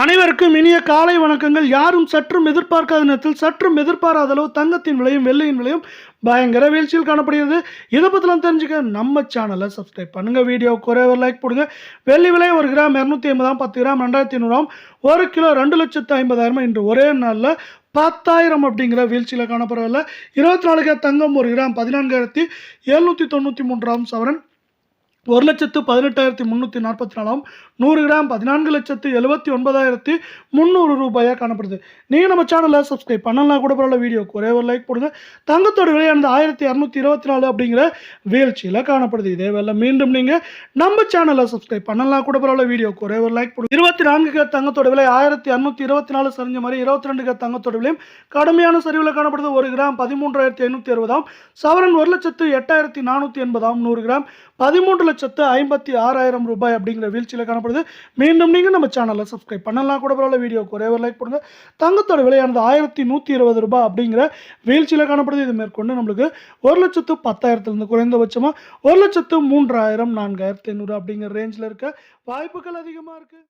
அனைவருக்கும் இனிய காலை வணக்கங்கள். யாரும் சற்றும் எதிர்பார்க்காத நேரத்தில் சற்றும் எதிர்பாராத அளவு தங்கத்தின் விலையும் வெள்ளியின் விலையும் பயங்கர வீழ்ச்சியில் காணப்படுகிறது. இதை பற்றிலாம் தெரிஞ்சுக்க நம்ம சேனலை சப்ஸ்கிரைப் பண்ணுங்க. வீடியோ குறைய ஒரு லைக் போடுங்க. வெள்ளி விலை 1 கிராம் 250, 10 கிராம் 2500, 1 கிலோ 2,50,000 இன்று ஒரே நாளில் 10,000 அப்படிங்கிற வீழ்ச்சியில் காணப்படவில்லை. 24 தங்கம் 1 கிராம் 14,793 சவரன் 1,18,344, 100 கிராம் 14,79,300 ரூபாயாக காணப்படுது. நீங்கள் நம்ம சேனலில் சப்ஸ்கிரைப் பண்ணலாம் கூட பரவாயில்ல, வீடியோக்கு ஒரே ஒரு லைக் போடுங்க. தங்கத்தோட விலையானது 1,224 அப்படிங்கிற வீழ்ச்சியில் காணப்படுது. இதே வேலை மீண்டும் நீங்கள் நம்ம சேனலில் சப்ஸ்கிரைப் பண்ணலாம் கூட பரவாயில்ல, வீடியோக்கு ஒரே ஒரு லைக் போடுங்க. 24 தங்கத்தோட விலை 1,224 சரிஞ்ச மாதிரி 22 தங்கத்தோட விலையும் கடுமையான சரிவில் காணப்படுது. 1 கிராம் 13,560, சவரன் 1,08,480, 100 கிராம் 13,56,000 ரூபாய் அப்படிங்கிற வீழ்ச்சியில் காணப்படுது. மீண்டும் நீங்கள் நம்ம சேனலில் சப்ஸ்கிரைப் பண்ணலாம் கூட பரவாயில்ல, வீடியோக்கு ஒரே ஒரு லைக் போடுங்க. தங்கத்தோட விலையானது 1,120 ரூபாய் அப்படிங்கிற வீழ்ச்சியில் காணப்படுது. இது மேற்கொண்டு நம்மளுக்கு 1,10,000 குறைந்தபட்சமாக 1,03,000, 4,500 அப்படிங்கிற ரேஞ்சில் இருக்க வாய்ப்புகள் அதிகமாக இருக்குது.